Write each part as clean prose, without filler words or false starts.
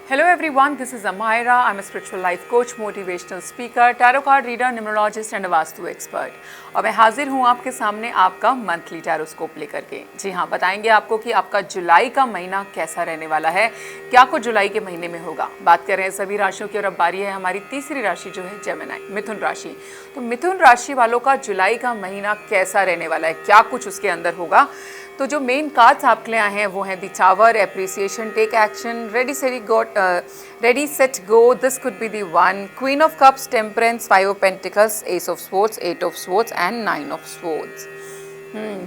Hello everyone, this is Amira. I'm a spiritual life coach, motivational speaker, tarot card reader, numerologist and a vastu expert. और मैं हाजिर हूँ आपके सामने आपका मंथली टैरोस्कोप लेकर के। जी हाँ, बताएंगे आपको कि आपका जुलाई का महीना कैसा रहने वाला है, क्या कुछ जुलाई के महीने में होगा। बात कर रहे हैं सभी राशियों की और अब बारी है हमारी तीसरी राशि जो है जेमिनी, मिथुन राशि। तो मिथुन राशि वालों का जुलाई का महीना कैसा रहने वाला है, क्या कुछ उसके अंदर होगा। तो जो मेन कार्ड्स आपके लिए आए हैं वो हैं the tower, appreciation, take action, ready set go, this could be the one, queen of cups, temperance, 5 of pentacles, ace of swords, 8 of swords and 9 of swords.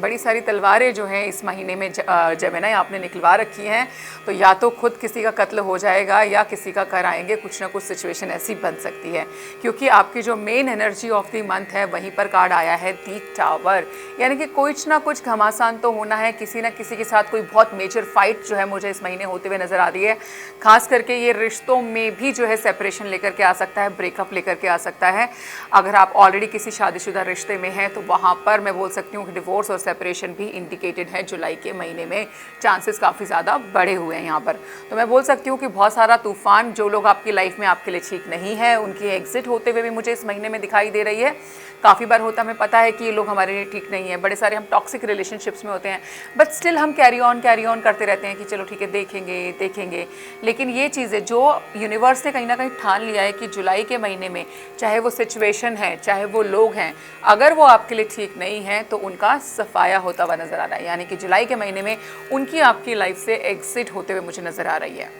बड़ी सारी तलवारें जो हैं इस महीने में जेमिनी आपने निकलवा रखी हैं। तो या तो खुद किसी का कत्ल हो जाएगा या किसी का कराएंगे, कुछ ना कुछ सिचुएशन ऐसी बन सकती है, क्योंकि आपकी जो main energy of the month है वहीं पर कार्ड आया है दी टावर। यानी कि कुछ ना कुछ घमासान तो होना है, किसी ना किसी के साथ कोई बहुत मेजर फाइट जो है मुझे इस महीने होते हुए नज़र आ रही है। खास करके ये रिश्तों में भी जो है सेपरेशन लेकर के आ सकता है, ब्रेकअप लेकर के आ सकता है। अगर आप ऑलरेडी किसी शादीशुदा रिश्ते में हैं तो वहाँ पर मैं बोल सकती हूँ कि डिवोर्स और सेपरेशन भी इंडिकेटेड है जुलाई के महीने में, चांसेस काफ़ी ज़्यादा बढ़े हुए हैं यहाँ पर। तो मैं बोल सकती हूँ कि बहुत सारा तूफान जो लोग आपकी लाइफ में आपके लिए ठीक नहीं है उनकी एग्जिट होते हुए भी मुझे इस महीने में दिखाई दे रही है। काफ़ी बार होता हमें पता है कि ये लोग हमारे लिए ठीक नहीं है, बड़े सारे हम टॉक्सिक रिलेशनशिप्स में होते हैं, बट स्टिल हम कैरी ऑन करते रहते हैं कि चलो ठीक है देखेंगे। लेकिन ये चीज़ें जो यूनिवर्स ने कहीं ना कहीं ठान लिया है कि जुलाई के महीने में चाहे वो सिचुएशन है चाहे वो लोग हैं, अगर वो आपके लिए ठीक नहीं है तो उनका सफाया होता हुआ नज़र आ रहा है। यानी कि जुलाई के महीने में उनकी आपकी लाइफ से एग्जिट होते हुए मुझे नज़र आ रही है।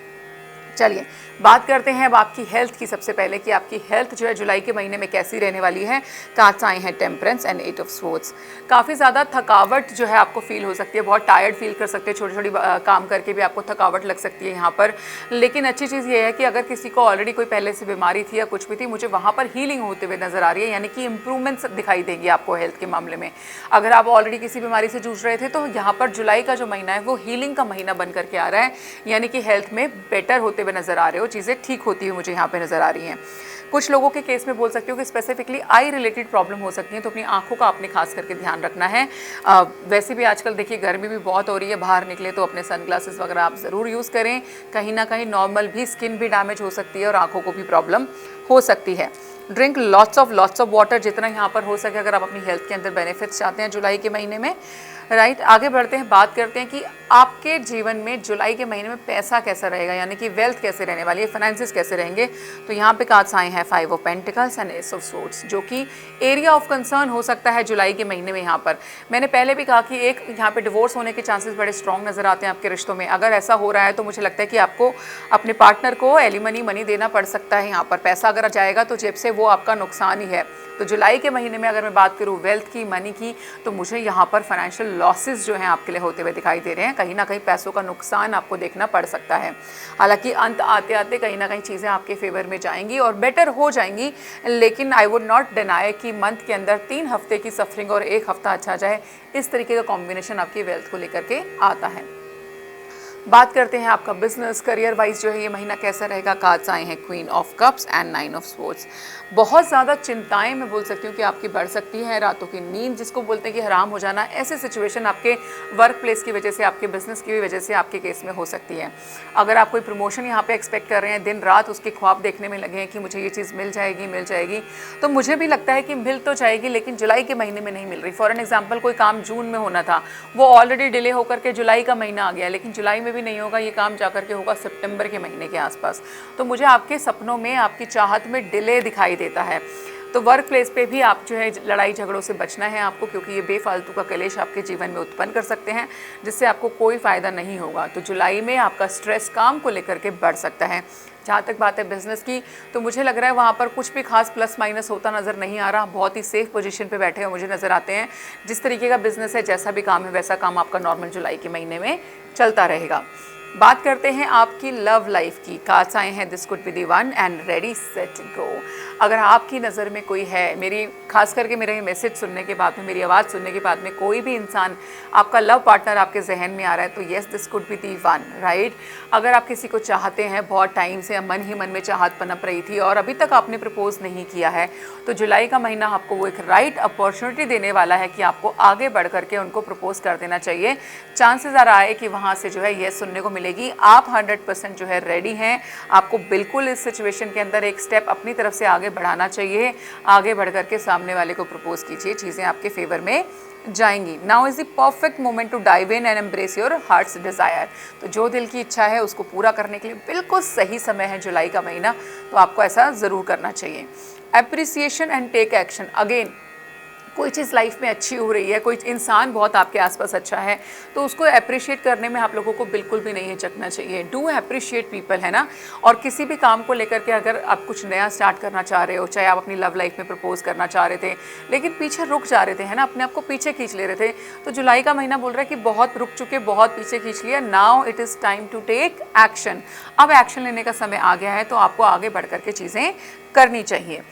चलिए बात करते हैं अब आपकी हेल्थ की। सबसे पहले कि आपकी हेल्थ जो है जुलाई के महीने में कैसी रहने वाली है। कार्ड्स आए हैं टेम्परेंस एंड 8 ऑफ स्वॉर्ड्स। काफ़ी ज़्यादा थकावट जो है आपको फील हो सकती है, बहुत टायर्ड फील कर सकते हैं, छोटी काम करके भी आपको थकावट लग सकती है यहाँ पर। लेकिन अच्छी चीज़ ये है कि अगर किसी को ऑलरेडी कोई पहले से बीमारी थी या कुछ भी थी, मुझे वहाँ पर हीलिंग होते हुए नज़र आ रही है, यानी कि इंप्रूवमेंट्स दिखाई देंगी आपको हेल्थ के मामले में। अगर आप ऑलरेडी किसी बीमारी से जूझ रहे थे तो यहाँ पर जुलाई का जो महीना है वो हीलिंग का महीना बन करके आ रहा है, यानी कि हेल्थ में बेटर होते हुए नज़र आ रहे हो, चीज़ें ठीक होती हुई मुझे यहाँ पे नज़र आ रही हैं। कुछ लोगों के केस में बोल सकती हूँ कि स्पेसिफिकली आई रिलेटेड प्रॉब्लम हो सकती है, तो अपनी आंखों का आपने खास करके ध्यान रखना है। वैसे भी आजकल देखिए गर्मी भी बहुत हो रही है, बाहर निकले तो अपने सनग्लासेस वगैरह आप ज़रूर यूज़ करें। कहीं ना कहीं नॉर्मल भी स्किन भी डैमेज हो सकती है और आंखों को भी प्रॉब्लम हो सकती है। ड्रिंक लॉट्स ऑफ वाटर, जितना यहाँ पर हो सके अगर आप अपनी हेल्थ के अंदर बेनिफिट्स चाहते हैं जुलाई के महीने में। राइट, आगे बढ़ते हैं, बात करते हैं कि आपके जीवन में जुलाई के महीने में पैसा कैसा रहेगा, यानी कि वेल्थ कैसे रहने वाली है, फाइनेंसेस कैसे रहेंगे। तो यहाँ पे कार्ड्स आए हैं 5 of pentacles and S of swords, जो कि एरिया ऑफ कंसर्न हो सकता है जुलाई के महीने में। यहाँ पर मैंने पहले भी कहा कि एक यहाँ पे डिवोर्स होने के चांसेस बड़े स्ट्रॉन्ग नज़र आते हैं आपके रिश्तों में। अगर ऐसा हो रहा है तो मुझे लगता है कि आपको अपने पार्टनर को एलिमनी मनी देना पड़ सकता है। यहाँ पर पैसा अगर जाएगा तो जेब से वो आपका नुकसान ही है। तो जुलाई के महीने में अगर मैं बात करूँ वेल्थ की, मनी की, तो मुझे यहाँ पर फाइनेंशियल लॉसेस जो हैं आपके लिए होते हुए दिखाई दे रहे हैं। कहीं ना कहीं पैसों का नुकसान आपको देखना पड़ सकता है। हालांकि अंत आते आते कहीं ना कहीं चीज़ें आपके फेवर में जाएंगी और बेटर हो जाएंगी, लेकिन आई वुड नॉट डिनाई कि मंथ के अंदर 3 हफ्ते की सफरिंग और 1 हफ्ता अच्छा जाए, इस तरीके का कॉम्बिनेशन आपकी वेल्थ को लेकर के आता है। बात करते हैं आपका बिजनेस करियर वाइज जो है ये महीना कैसा रहेगा। कार्ड्स आए हैं queen of cups and 9 of swords. बहुत ज़्यादा चिंताएं मैं बोल सकती हूँ कि आपकी बढ़ सकती है। रातों की नींद जिसको बोलते हैं कि हराम हो जाना, ऐसे सिचुएशन आपके वर्क प्लेस की वजह से, आपके बिजनेस की वजह से आपके केस में हो सकती है। अगर आप कोई प्रमोशन यहाँ पे एक्सपेक्ट कर रहे हैं, दिन रात उसके ख्वाब देखने में लगे हैं कि मुझे ये चीज़ मिल जाएगी, तो मुझे भी लगता है कि मिल तो जाएगी, लेकिन जुलाई के महीने में नहीं मिल रही। फॉर एन एग्जाम्पल, कोई काम जून में होना था, वो ऑलरेडी डिले होकर के जुलाई का महीना आ गया, लेकिन जुलाई में भी नहीं होगा, ये काम जाकर के होगा सितंबर के महीने के आसपास। तो मुझे आपके सपनों में, आपकी चाहत में डिले दिखाई देता है। तो वर्क प्लेस पे भी आप जो है लड़ाई झगड़ों से बचना है आपको, क्योंकि ये बेफालतू का कलेश आपके जीवन में उत्पन्न कर सकते हैं जिससे आपको कोई फ़ायदा नहीं होगा। तो जुलाई में आपका स्ट्रेस काम को लेकर के बढ़ सकता है। जहाँ तक बात है बिजनेस की, तो मुझे लग रहा है वहाँ पर कुछ भी खास प्लस माइनस होता नज़र नहीं आ रहा। बहुत ही सेफ पोजीशन पे बैठे हुए मुझे नज़र आते हैं। जिस तरीके का बिजनेस है, जैसा भी काम है, वैसा काम आपका नॉर्मल जुलाई के महीने में चलता रहेगा। बात करते हैं आपकी लव लाइफ की। कार्ड्स आए हैं this could be the one and ready set गो। अगर आपकी नज़र में कोई है, मेरी खास करके मेरा ये मैसेज सुनने के बाद में, मेरी आवाज़ सुनने के बाद में कोई भी इंसान, आपका लव पार्टनर आपके जहन में आ रहा है, तो yes this could be the one, right. अगर आप किसी को चाहते हैं, बहुत टाइम से मन ही मन में चाहत पनप रही थी और अभी तक आपने प्रपोज नहीं किया है, तो जुलाई का महीना आपको वो एक राइट अपॉर्चुनिटी देने वाला है कि आपको आगे बढ़ करके उनको प्रपोज कर देना चाहिए। चांसेस आ रहा है कि वहाँ से जो है ये सुनने को मिलेगी। आप 100% जो है रेडी हैं, आपको बिल्कुल इस सिचुएशन के अंदर एक स्टेप अपनी तरफ से आगे बढ़ाना चाहिए। आगे बढ़ करके सामने वाले को प्रपोज कीजिए, चीज़ें आपके फेवर में जाएंगी। Now is the perfect moment to dive in and embrace your heart's desire. तो जो दिल की इच्छा है उसको पूरा करने के लिए बिल्कुल सही समय है जुलाई का महीना, तो आपको ऐसा ज़रूर करना चाहिए। Appreciation and take action. Again, कोई चीज़ लाइफ में अच्छी हो रही है, कोई इंसान बहुत आपके आसपास अच्छा है, तो उसको अप्रिशिएट करने में आप लोगों को बिल्कुल भी नहीं हिचकना चाहिए। डू अप्रिशिएट पीपल, है ना। और किसी भी काम को लेकर के अगर आप कुछ नया स्टार्ट करना चाह रहे हो, चाहे आप अपनी लव लाइफ में प्रपोज करना चाह रहे थे लेकिन पीछे रुक जा रहे थे, है ना, अपने आप को पीछे खींच ले रहे थे, तो जुलाई का महीना बोल रहा है कि बहुत रुक चुके, बहुत पीछे खींच लिया, now it is time to take action. अब एक्शन लेने का समय आ गया है, तो आपको आगे बढ़ करके चीज़ें करनी चाहिए।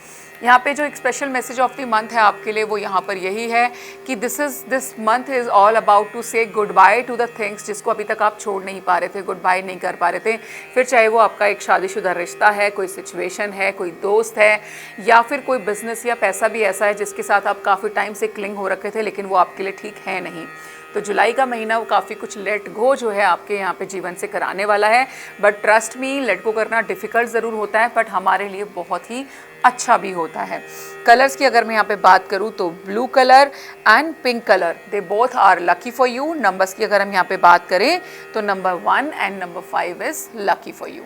यहाँ पे जो एक special message of the month है आपके लिए, वो यहाँ पर यही है कि this month is all about to say good bye to the things जिसको अभी तक आप छोड़ नहीं पा रहे थे, गुड बाय नहीं कर पा रहे थे। फिर चाहे वो आपका एक शादीशुदा रिश्ता है, कोई सिचुएशन है, कोई दोस्त है, या फिर कोई बिजनेस या पैसा भी ऐसा है जिसके साथ आप काफ़ी टाइम से क्लिंग हो रखे थे लेकिन वो आपके लिए ठीक है नहीं। तो जुलाई का महीना वो काफ़ी कुछ लेट गो जो है आपके यहाँ पे जीवन से कराने वाला है। But trust me, let go करना डिफ़िकल्ट ज़रूर होता है, बट हमारे लिए बहुत ही अच्छा भी होता है। कलर्स की अगर मैं यहाँ पे बात करूँ तो blue colour and pink colour, they both are lucky for you. Numbers की अगर हम यहाँ पे बात करें तो number 1 and number 5 is lucky for you.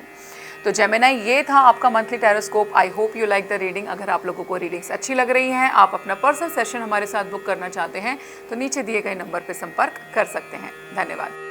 तो जेमिनी, ये था आपका monthly tarotscope. I hope you like the reading. अगर आप लोगों को रीडिंग्स अच्छी लग रही हैं, आप अपना पर्सनल सेशन हमारे साथ बुक करना चाहते हैं, तो नीचे दिए गए नंबर पर संपर्क कर सकते हैं। धन्यवाद।